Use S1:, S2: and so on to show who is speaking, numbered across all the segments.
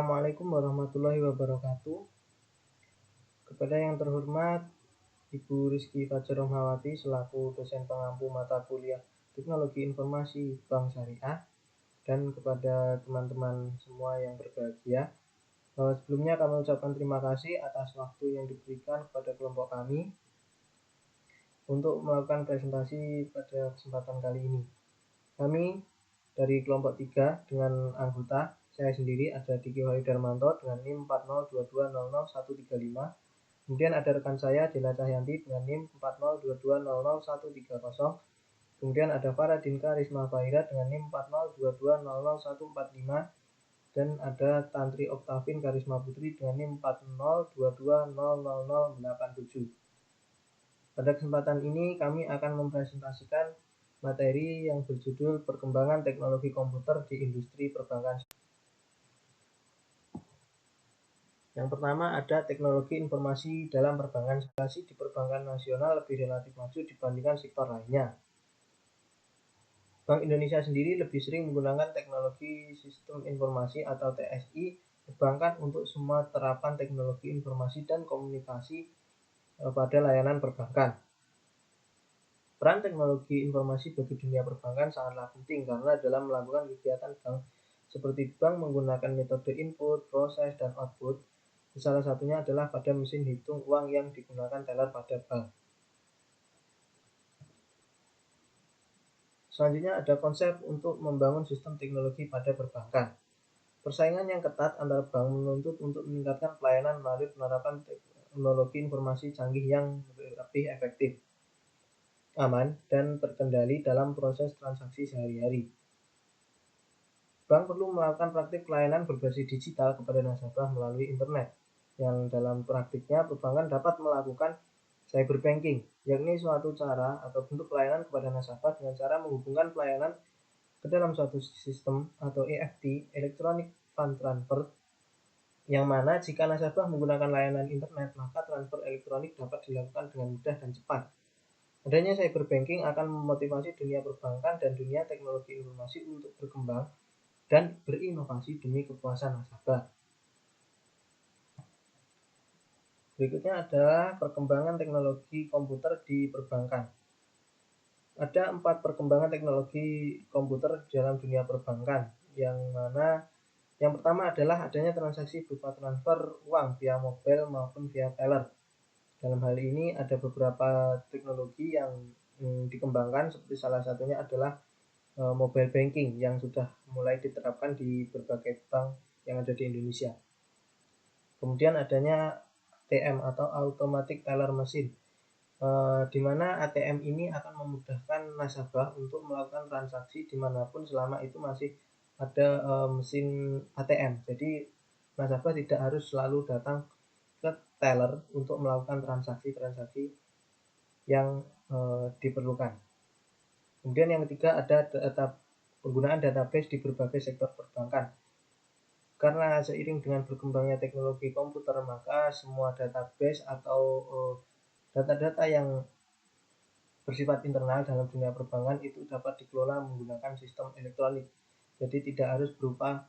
S1: Assalamualaikum warahmatullahi wabarakatuh. Kepada yang terhormat Ibu Rizky Fajar-Rahmawati selaku dosen pengampu mata kuliah Teknologi Informasi Bank Syariah, dan kepada teman-teman semua yang berbahagia. Sebelumnya kami ucapkan terima kasih atas waktu yang diberikan kepada kelompok kami untuk melakukan presentasi pada kesempatan kali ini. Kami dari kelompok 3 dengan anggota saya sendiri ada Diki Wahyu Darmanto dengan NIM 4022000135. Kemudian ada rekan saya Dela Cahyanti dengan NIM 4022000130. Kemudian ada Farah Dinka Risma Fahira dengan NIM 4022000145. Dan ada Tantri Oktavin Karisma Putri dengan NIM 4022000087. Pada kesempatan ini kami akan mempresentasikan materi yang berjudul Perkembangan Teknologi Komputer di Industri Perbankan. Yang pertama ada teknologi informasi dalam perbankan. Di perbankan nasional lebih relatif maju dibandingkan sektor lainnya. Bank Indonesia sendiri lebih sering menggunakan teknologi sistem informasi atau TSI perbankan untuk semua terapan teknologi informasi dan komunikasi pada layanan perbankan. Peran teknologi informasi bagi dunia perbankan sangatlah penting karena dalam melakukan kegiatan bank seperti bank menggunakan metode input, proses, dan output. Salah satunya adalah pada mesin hitung uang yang digunakan teller pada bank. Selanjutnya ada konsep untuk membangun sistem teknologi pada perbankan. Persaingan yang ketat antara bank menuntut untuk meningkatkan pelayanan melalui penerapan teknologi informasi canggih yang lebih efektif, aman, dan terkendali dalam proses transaksi sehari-hari. Bank perlu melakukan praktik pelayanan berbasis digital kepada nasabah melalui internet, yang dalam praktiknya perbankan dapat melakukan cyberbanking, yakni suatu cara atau bentuk pelayanan kepada nasabah dengan cara menghubungkan pelayanan ke dalam suatu sistem atau EFT, Electronic Fund Transfer, yang mana jika nasabah menggunakan layanan internet, maka transfer elektronik dapat dilakukan dengan mudah dan cepat. Adanya cyberbanking akan memotivasi dunia perbankan dan dunia teknologi informasi untuk berkembang dan berinovasi demi kepuasan nasabah. Berikutnya adalah perkembangan teknologi komputer di perbankan. Ada 4 perkembangan teknologi komputer dalam dunia perbankan, yang mana yang pertama adalah adanya transaksi berupa transfer uang via mobile maupun via teller. Dalam hal ini ada beberapa teknologi yang dikembangkan, seperti salah satunya adalah mobile banking yang sudah mulai diterapkan di berbagai bank yang ada di Indonesia. Kemudian adanya ATM atau Automatic Teller Machine, di mana ATM ini akan memudahkan nasabah untuk melakukan transaksi dimanapun selama itu masih ada mesin ATM. Jadi nasabah tidak harus selalu datang ke teller untuk melakukan transaksi-transaksi yang diperlukan. Kemudian yang ketiga ada penggunaan database di berbagai sektor perbankan. Karena seiring dengan berkembangnya teknologi komputer, maka semua database atau data-data yang bersifat internal dalam dunia perbankan itu dapat dikelola menggunakan sistem elektronik. Jadi tidak harus berupa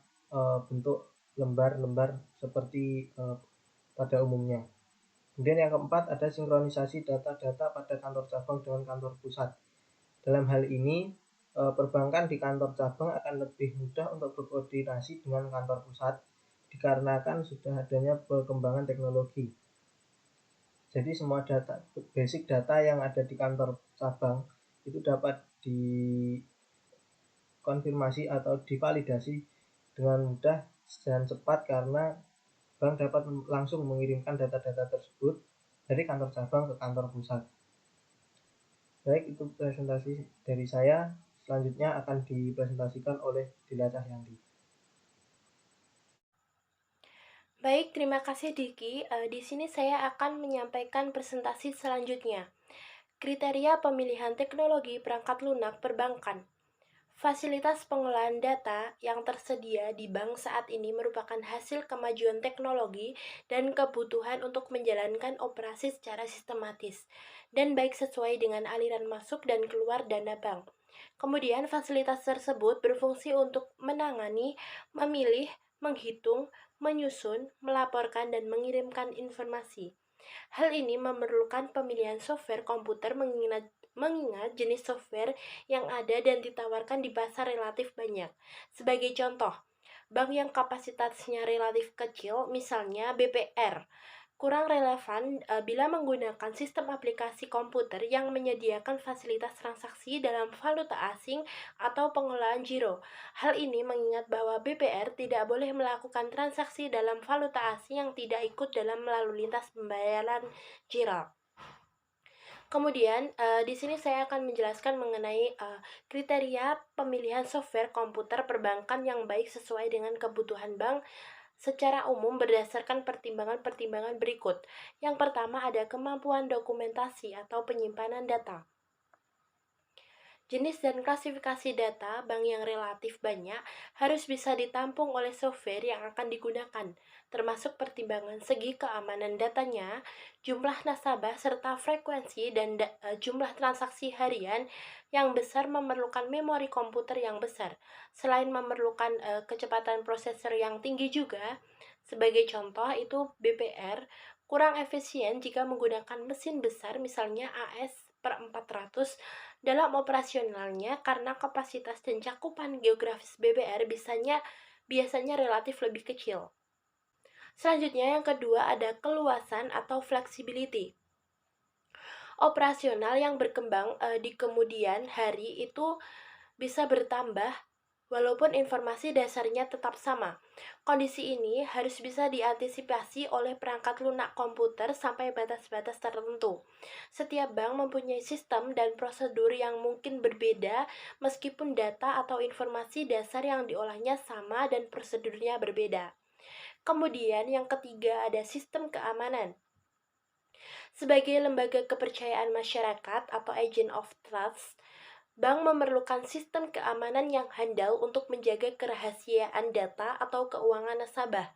S1: bentuk lembar-lembar seperti pada umumnya. Kemudian yang keempat ada sinkronisasi data-data pada kantor cabang dengan kantor pusat. Dalam hal ini perbankan di kantor cabang akan lebih mudah untuk berkoordinasi dengan kantor pusat dikarenakan sudah adanya perkembangan teknologi. Jadi semua data, basic data yang ada di kantor cabang itu dapat dikonfirmasi atau divalidasi dengan mudah dan cepat karena bank dapat langsung mengirimkan data-data tersebut dari kantor cabang ke kantor pusat. Baik, itu presentasi dari saya. Selanjutnya akan dipresentasikan oleh Dila Cahyanti.
S2: Baik, terima kasih Diki. Di sini saya akan menyampaikan presentasi selanjutnya. Kriteria pemilihan teknologi perangkat lunak perbankan. Fasilitas pengolahan data yang tersedia di bank saat ini merupakan hasil kemajuan teknologi dan kebutuhan untuk menjalankan operasi secara sistematis dan baik sesuai dengan aliran masuk dan keluar dana bank. Kemudian fasilitas tersebut berfungsi untuk menangani, memilih, menghitung, menyusun, melaporkan, dan mengirimkan informasi. Hal ini memerlukan pemilihan software komputer mengingat jenis software yang ada dan ditawarkan di pasar relatif banyak. Sebagai contoh, bank yang kapasitasnya relatif kecil, misalnya BPR, kurang relevan bila menggunakan sistem aplikasi komputer yang menyediakan fasilitas transaksi dalam valuta asing atau pengelolaan giro. Hal ini mengingat bahwa BPR tidak boleh melakukan transaksi dalam valuta asing yang tidak ikut dalam lalu lintas pembayaran giro. Kemudian, di sini saya akan menjelaskan mengenai kriteria pemilihan software komputer perbankan yang baik sesuai dengan kebutuhan bank secara umum berdasarkan pertimbangan-pertimbangan berikut. Yang pertama ada kemampuan dokumentasi atau penyimpanan data. Jenis dan klasifikasi data bank yang relatif banyak harus bisa ditampung oleh software yang akan digunakan, termasuk pertimbangan segi keamanan datanya, jumlah nasabah, serta frekuensi dan jumlah transaksi harian yang besar memerlukan memori komputer yang besar. Selain memerlukan kecepatan prosesor yang tinggi juga, sebagai contoh itu BPR kurang efisien jika menggunakan mesin besar misalnya AS/400 dalam operasionalnya karena kapasitas dan cakupan geografis BBR biasanya relatif lebih kecil. Selanjutnya yang kedua ada keluasan atau flexibility. Operasional yang berkembang di kemudian hari itu bisa bertambah walaupun informasi dasarnya tetap sama. Kondisi ini harus bisa diantisipasi oleh perangkat lunak komputer sampai batas-batas tertentu. Setiap bank mempunyai sistem dan prosedur yang mungkin berbeda meskipun data atau informasi dasar yang diolahnya sama dan prosedurnya berbeda. Kemudian yang ketiga ada sistem keamanan. Sebagai lembaga kepercayaan masyarakat atau agent of trust, bank memerlukan sistem keamanan yang handal untuk menjaga kerahasiaan data atau keuangan nasabah,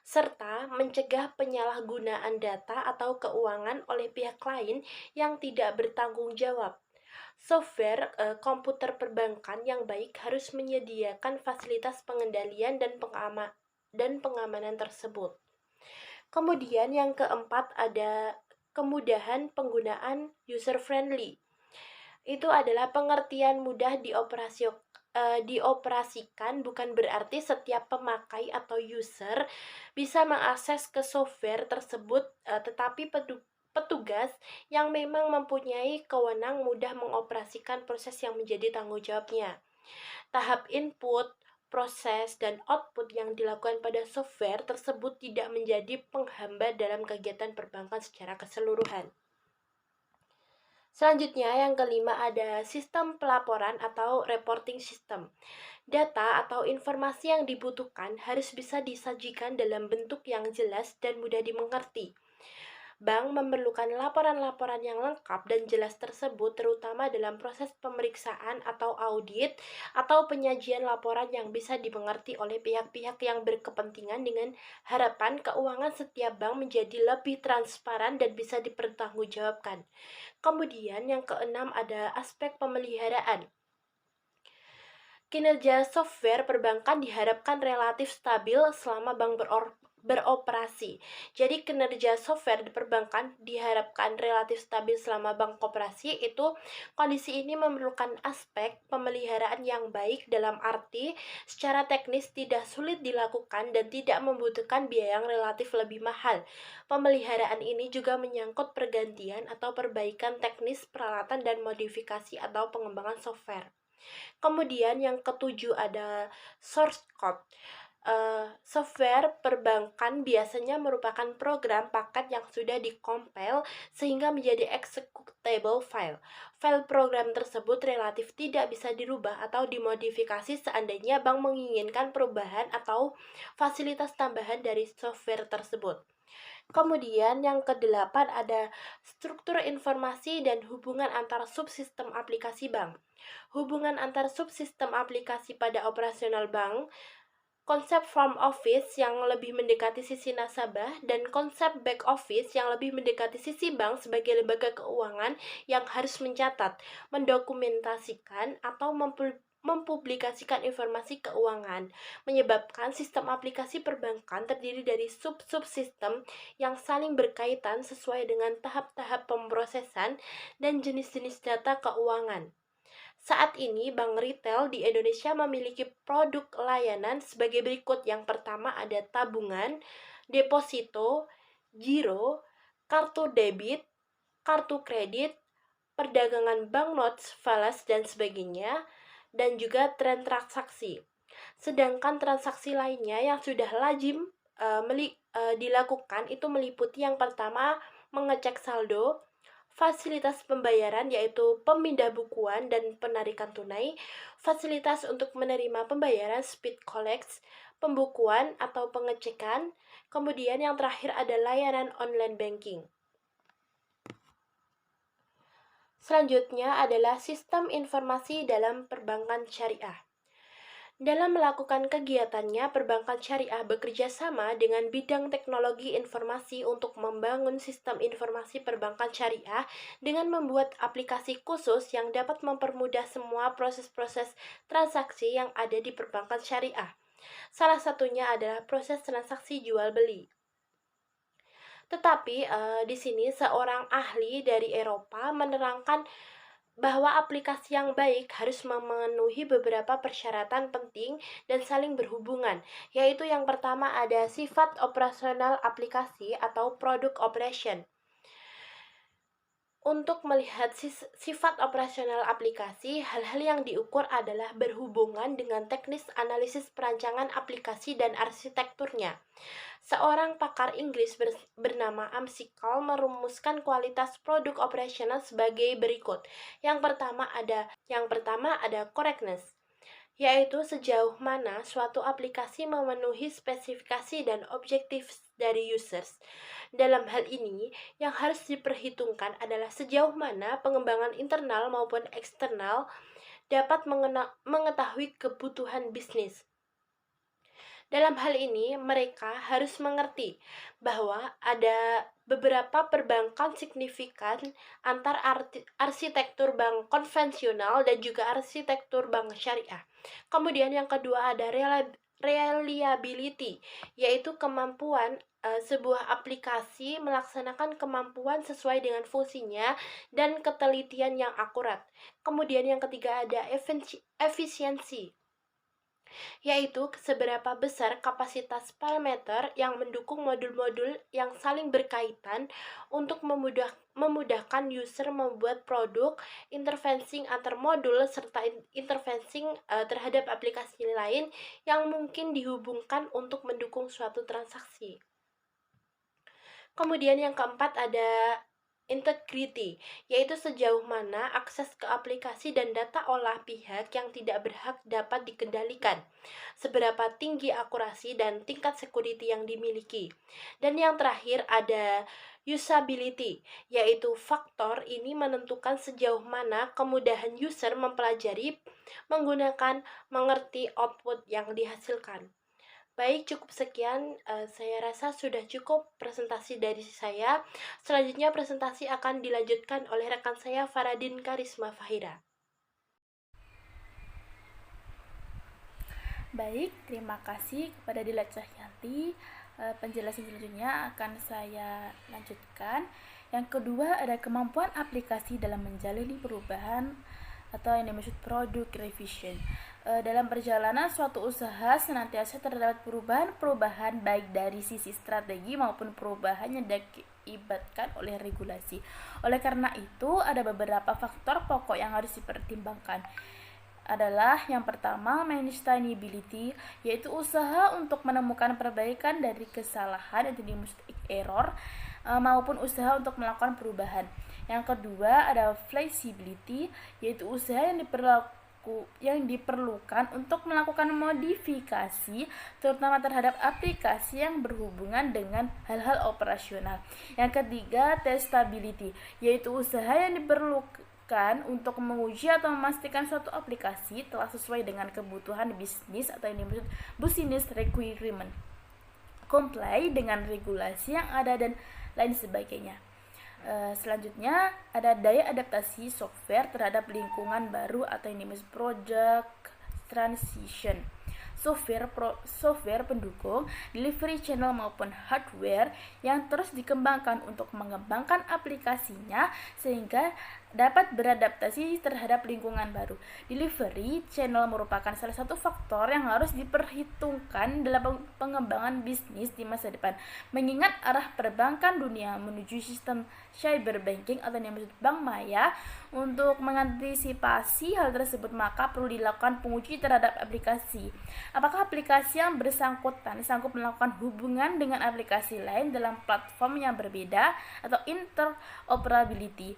S2: serta mencegah penyalahgunaan data atau keuangan oleh pihak lain yang tidak bertanggung jawab. Software komputer perbankan yang baik harus menyediakan fasilitas pengendalian dan pengamanan tersebut. Kemudian yang keempat ada kemudahan penggunaan user friendly. Itu adalah pengertian mudah dioperasikan bukan berarti setiap pemakai atau user bisa mengakses ke software tersebut, tetapi petugas yang memang mempunyai kewenang mudah mengoperasikan proses yang menjadi tanggung jawabnya. Tahap input, proses, dan output yang dilakukan pada software tersebut tidak menjadi penghambat dalam kegiatan perbankan secara keseluruhan. Selanjutnya yang kelima ada sistem pelaporan atau reporting system. Data atau informasi yang dibutuhkan harus bisa disajikan dalam bentuk yang jelas dan mudah dimengerti. Bank memerlukan laporan-laporan yang lengkap dan jelas tersebut terutama dalam proses pemeriksaan atau audit atau penyajian laporan yang bisa dimengerti oleh pihak-pihak yang berkepentingan dengan harapan keuangan setiap bank menjadi lebih transparan dan bisa dipertanggungjawabkan. Kemudian yang keenam ada aspek pemeliharaan. Kinerja software perbankan diharapkan relatif stabil selama bank beroperasi. Jadi kinerja software di perbankan diharapkan relatif stabil selama bank operasi. Itu kondisi ini memerlukan aspek pemeliharaan yang baik dalam arti secara teknis tidak sulit dilakukan dan tidak membutuhkan biaya yang relatif lebih mahal. Pemeliharaan ini juga menyangkut pergantian atau perbaikan teknis peralatan dan modifikasi atau pengembangan software. Kemudian yang ketujuh ada source code. Software perbankan biasanya merupakan program paket yang sudah dikompil sehingga menjadi executable file. File program tersebut relatif tidak bisa dirubah atau dimodifikasi seandainya bank menginginkan perubahan atau fasilitas tambahan dari software tersebut. Kemudian yang kedelapan ada struktur informasi dan hubungan antar subsistem aplikasi bank. Hubungan antar subsistem aplikasi pada operasional bank, konsep front office yang lebih mendekati sisi nasabah, dan konsep back office yang lebih mendekati sisi bank sebagai lembaga keuangan yang harus mencatat, mendokumentasikan, atau mempublikasikan informasi keuangan, menyebabkan sistem aplikasi perbankan terdiri dari sub-subsistem yang saling berkaitan sesuai dengan tahap-tahap pemrosesan dan jenis-jenis data keuangan. Saat ini, bank retail di Indonesia memiliki produk layanan sebagai berikut. Yang pertama ada tabungan, deposito, giro, kartu debit, kartu kredit, perdagangan banknotes, falas, dan sebagainya, dan juga tren transaksi. Sedangkan transaksi lainnya yang sudah lazim dilakukan itu meliputi yang pertama mengecek saldo, fasilitas pembayaran yaitu pemindah bukuan dan penarikan tunai, fasilitas untuk menerima pembayaran speed collect, pembukuan atau pengecekan, kemudian yang terakhir ada layanan online banking. Selanjutnya adalah sistem informasi dalam perbankan syariah. Dalam melakukan kegiatannya, perbankan syariah bekerja sama dengan bidang teknologi informasi untuk membangun sistem informasi perbankan syariah dengan membuat aplikasi khusus yang dapat mempermudah semua proses-proses transaksi yang ada di perbankan syariah. Salah satunya adalah proses transaksi jual beli. Tetapi di sini seorang ahli dari Eropa menerangkan bahwa aplikasi yang baik harus memenuhi beberapa persyaratan penting dan saling berhubungan, yaitu yang pertama ada sifat operasional aplikasi atau product operation. Untuk melihat sifat operasional aplikasi, hal-hal yang diukur adalah berhubungan dengan teknis analisis perancangan aplikasi dan arsitekturnya. Seorang pakar Inggris bernama Amsikal merumuskan kualitas produk operasional sebagai berikut. Yang pertama ada correctness, yaitu sejauh mana suatu aplikasi memenuhi spesifikasi dan objektif dari users. Dalam hal ini, yang harus diperhitungkan adalah sejauh mana pengembangan internal maupun eksternal dapat mengetahui kebutuhan bisnis. Dalam hal ini, mereka harus mengerti bahwa ada beberapa perbedaan signifikan antar arsitektur bank konvensional dan juga arsitektur bank syariah. Kemudian yang kedua ada reliability, yaitu kemampuan sebuah aplikasi melaksanakan kemampuan sesuai dengan fungsinya dan ketelitian yang akurat. Kemudian yang ketiga ada efisiensi, yaitu seberapa besar kapasitas parameter yang mendukung modul-modul yang saling berkaitan untuk memudahkan user membuat produk, interfacing antar modul, serta interfacing terhadap aplikasi lain yang mungkin dihubungkan untuk mendukung suatu transaksi. Kemudian yang keempat ada integrity, yaitu sejauh mana akses ke aplikasi dan data olah pihak yang tidak berhak dapat dikendalikan, seberapa tinggi akurasi dan tingkat security yang dimiliki. Dan yang terakhir ada usability, yaitu faktor ini menentukan sejauh mana kemudahan user mempelajari, menggunakan, mengerti output yang dihasilkan. Baik, cukup sekian. Saya rasa sudah cukup presentasi dari saya. Selanjutnya presentasi akan dilanjutkan oleh rekan saya Faradin Karisma Fahira.
S3: Baik, terima kasih kepada Dila Cahyanti. Penjelasan selanjutnya akan saya lanjutkan. Yang kedua ada kemampuan aplikasi dalam menjalani perubahan atau yang dimaksud product revision. Dalam perjalanan suatu usaha senantiasa terdapat perubahan-perubahan baik dari sisi strategi maupun perubahan yang diakibatkan oleh regulasi. Oleh karena itu, ada beberapa faktor pokok yang harus dipertimbangkan. Adalah yang pertama maintainability, yaitu usaha untuk menemukan perbaikan dari kesalahan yang dimaksud error maupun usaha untuk melakukan perubahan. Yang kedua ada flexibility, yaitu usaha yang diperlukan untuk melakukan modifikasi terutama terhadap aplikasi yang berhubungan dengan hal-hal operasional. Yang ketiga testability, yaitu usaha yang diperlukan untuk menguji atau memastikan suatu aplikasi telah sesuai dengan kebutuhan bisnis atau yang disebut business requirement, comply dengan regulasi yang ada dan lain sebagainya. Selanjutnya ada daya adaptasi software terhadap lingkungan baru atau yang disebut project transition, software pendukung, delivery channel maupun hardware yang terus dikembangkan untuk mengembangkan aplikasinya sehingga dapat beradaptasi terhadap lingkungan baru. Delivery channel merupakan salah satu faktor yang harus diperhitungkan dalam pengembangan bisnis di masa depan, mengingat arah perbankan dunia menuju sistem cyber banking atau yang disebut bank maya. Untuk mengantisipasi hal tersebut, maka perlu dilakukan penguji terhadap aplikasi. Apakah aplikasi yang bersangkutan sanggup melakukan hubungan dengan aplikasi lain dalam platform yang berbeda atau interoperability,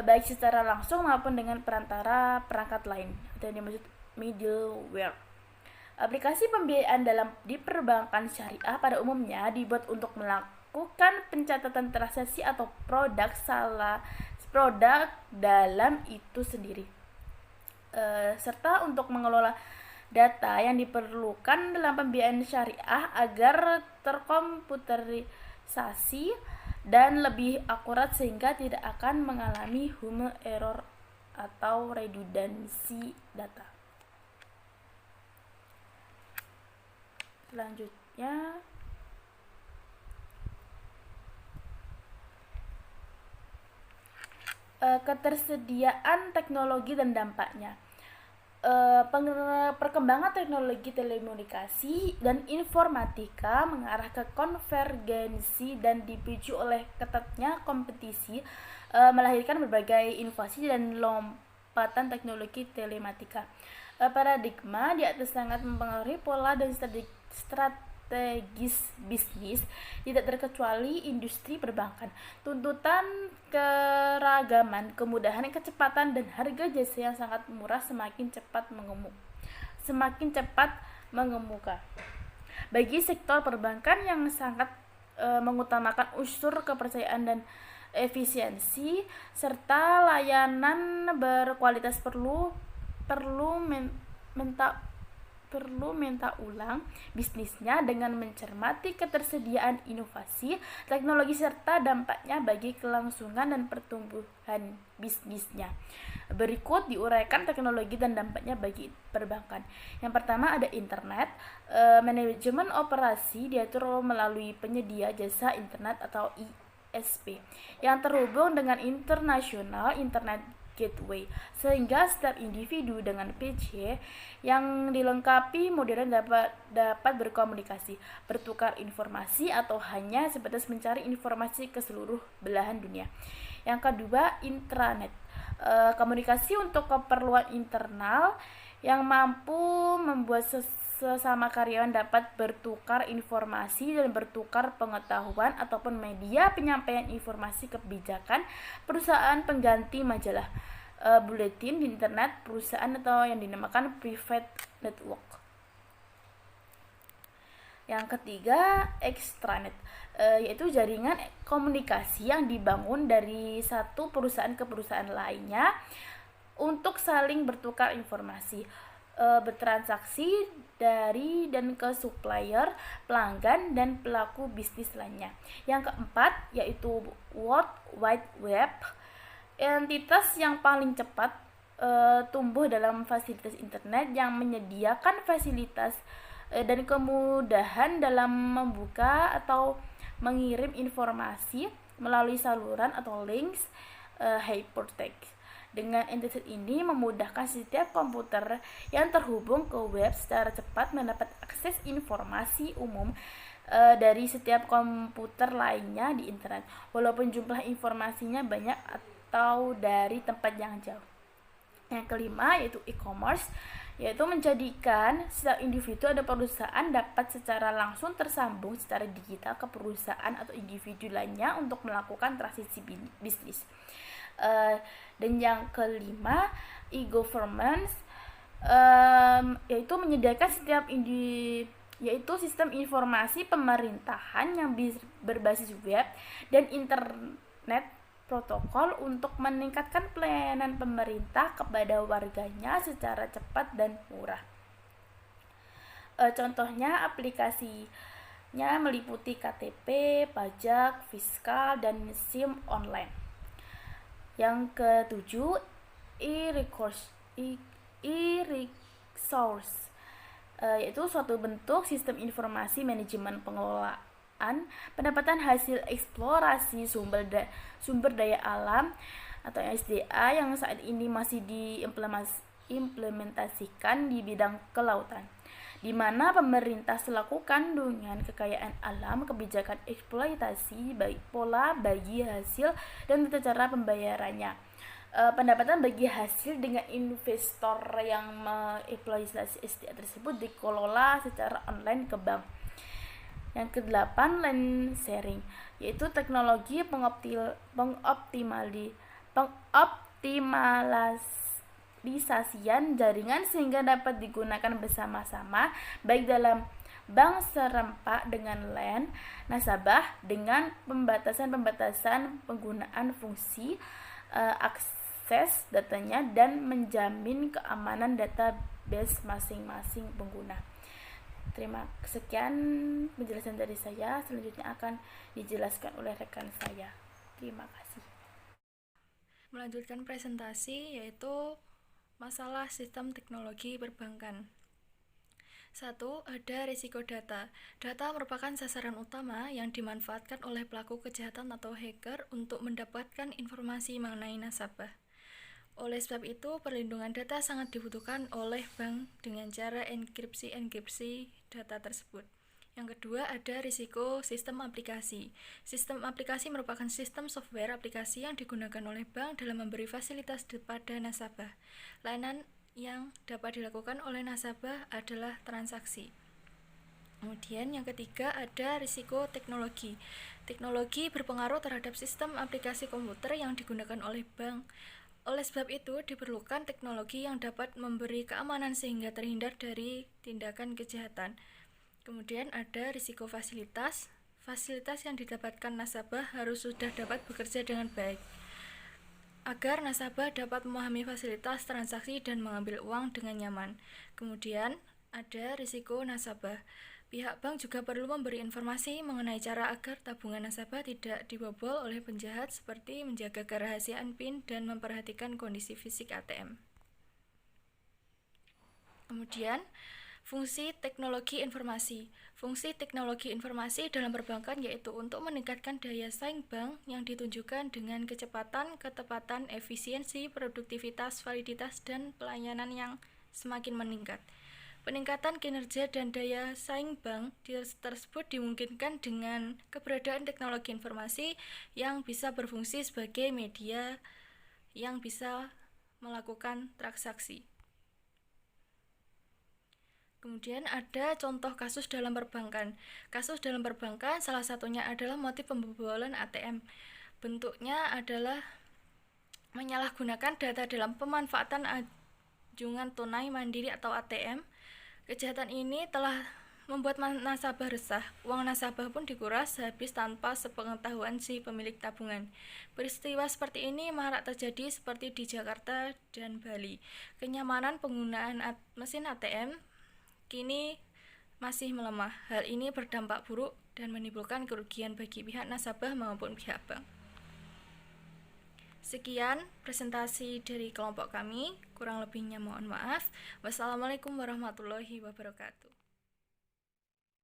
S3: baik secara langsung maupun dengan perantara perangkat lain atau yang dimaksud middleware. Aplikasi pembiayaan di perbankan syariah pada umumnya dibuat untuk melakukan pencatatan transaksi atau produk dalam itu sendiri, serta untuk mengelola data yang diperlukan dalam pembiayaan syariah agar terkomputerisasi dan lebih akurat sehingga tidak akan mengalami human error atau redundansi data. Selanjutnya, ketersediaan teknologi dan dampaknya. Perkembangan teknologi telekomunikasi dan informatika mengarah ke konvergensi dan dipicu oleh ketatnya kompetisi melahirkan berbagai inovasi dan lompatan teknologi telematika. Paradigma di atas sangat mempengaruhi pola dan strategis bisnis, tidak terkecuali industri perbankan. Tuntutan keragaman, kemudahan, kecepatan, dan harga jasa yang sangat murah semakin cepat mengemuka. Bagi sektor perbankan yang sangat mengutamakan unsur kepercayaan dan efisiensi serta layanan berkualitas perlu minta ulang bisnisnya dengan mencermati ketersediaan inovasi, teknologi serta dampaknya bagi kelangsungan dan pertumbuhan bisnisnya. Berikut diuraikan teknologi dan dampaknya bagi perbankan. Yang pertama ada internet. Manajemen operasi diatur melalui penyedia jasa internet atau ISP yang terhubung dengan internasional internet gateway, sehingga setiap individu dengan PC yang dilengkapi modern dapat berkomunikasi, bertukar informasi, atau hanya sebatas mencari informasi ke seluruh belahan dunia. Yang kedua, intranet. Komunikasi untuk keperluan internal yang mampu membuat sesama karyawan dapat bertukar informasi dan bertukar pengetahuan ataupun media penyampaian informasi kebijakan perusahaan pengganti majalah, buletin di internet perusahaan atau yang dinamakan private network. Yang ketiga, extranet, yaitu jaringan komunikasi yang dibangun dari satu perusahaan ke perusahaan lainnya untuk saling bertukar informasi, bertransaksi dari dan ke supplier, pelanggan, dan pelaku bisnis lainnya. Yang keempat, yaitu World Wide Web, entitas yang paling cepat tumbuh dalam fasilitas internet yang menyediakan fasilitas dan kemudahan dalam membuka atau mengirim informasi melalui saluran atau links hypertext. Dengan entitas ini memudahkan setiap komputer yang terhubung ke web secara cepat mendapat akses informasi umum dari setiap komputer lainnya di internet, walaupun jumlah informasinya banyak atau dari tempat yang jauh. Yang kelima yaitu e-commerce, yaitu menjadikan setiap individu atau perusahaan dapat secara langsung tersambung secara digital ke perusahaan atau individu lainnya untuk melakukan transisi bisnis. Dan yang kelima, e-governance, yaitu menyediakan yaitu sistem informasi pemerintahan yang berbasis web dan internet protokol untuk meningkatkan pelayanan pemerintah kepada warganya secara cepat dan murah. Contohnya aplikasinya meliputi KTP, pajak, fiskal, dan SIM online. Yang ketujuh, source, yaitu suatu bentuk sistem informasi manajemen pengelolaan pendapatan hasil eksplorasi sumber daya alam atau SDA yang saat ini masih diimplementasikan di bidang kelautan, di mana pemerintah selaku kandungan kekayaan alam, kebijakan eksploitasi, baik pola bagi hasil dan tata cara pembayarannya. Pendapatan bagi hasil dengan investor yang mengeksploitasi SDA tersebut dikelola secara online ke bank. Yang kedelapan, land sharing, yaitu teknologi pengoptimalisasian jaringan sehingga dapat digunakan bersama-sama baik dalam bank serempak dengan LAN nasabah dengan pembatasan penggunaan fungsi akses datanya dan menjamin keamanan database masing-masing pengguna. Sekian penjelasan dari saya. Selanjutnya akan dijelaskan oleh rekan saya. Terima kasih.
S4: Melanjutkan presentasi yaitu masalah sistem teknologi perbankan. 1. Ada risiko data. Data merupakan sasaran utama yang dimanfaatkan oleh pelaku kejahatan atau hacker untuk mendapatkan informasi mengenai nasabah. Oleh sebab itu, perlindungan data sangat dibutuhkan oleh bank dengan cara enkripsi data tersebut. Yang kedua, ada risiko sistem aplikasi. Sistem aplikasi merupakan sistem software aplikasi yang digunakan oleh bank dalam memberi fasilitas kepada nasabah. Layanan yang dapat dilakukan oleh nasabah adalah transaksi. Kemudian yang ketiga, ada risiko teknologi. Teknologi berpengaruh terhadap sistem aplikasi komputer yang digunakan oleh bank. Oleh sebab itu, diperlukan teknologi yang dapat memberi keamanan sehingga terhindar dari tindakan kejahatan. Kemudian ada risiko fasilitas. Fasilitas yang didapatkan nasabah harus sudah dapat bekerja dengan baik, agar nasabah dapat memahami fasilitas transaksi dan mengambil uang dengan nyaman. Kemudian ada risiko nasabah. Pihak bank juga perlu memberi informasi mengenai cara agar tabungan nasabah tidak dibobol oleh penjahat, seperti menjaga kerahasiaan PIN dan memperhatikan kondisi fisik ATM. Kemudian, fungsi teknologi informasi. Fungsi teknologi informasi dalam perbankan yaitu untuk meningkatkan daya saing bank yang ditunjukkan dengan kecepatan, ketepatan, efisiensi, produktivitas, validitas, dan pelayanan yang semakin meningkat. Peningkatan kinerja dan daya saing bank tersebut dimungkinkan dengan keberadaan teknologi informasi yang bisa berfungsi sebagai media yang bisa melakukan transaksi. Kemudian ada contoh kasus dalam perbankan. Kasus dalam perbankan salah satunya adalah motif pembobolan ATM. Bentuknya adalah menyalahgunakan data dalam pemanfaatan anjungan tunai mandiri atau ATM. Kejahatan ini telah membuat nasabah resah. Uang nasabah pun dikuras habis tanpa sepengetahuan si pemilik tabungan. Peristiwa seperti ini marak terjadi seperti di Jakarta dan Bali. Kenyamanan penggunaan mesin ATM kini masih melemah. Hal ini berdampak buruk dan menimbulkan kerugian bagi pihak nasabah maupun pihak bank. Sekian presentasi dari kelompok kami, kurang lebihnya mohon maaf. Wassalamualaikum warahmatullahi wabarakatuh.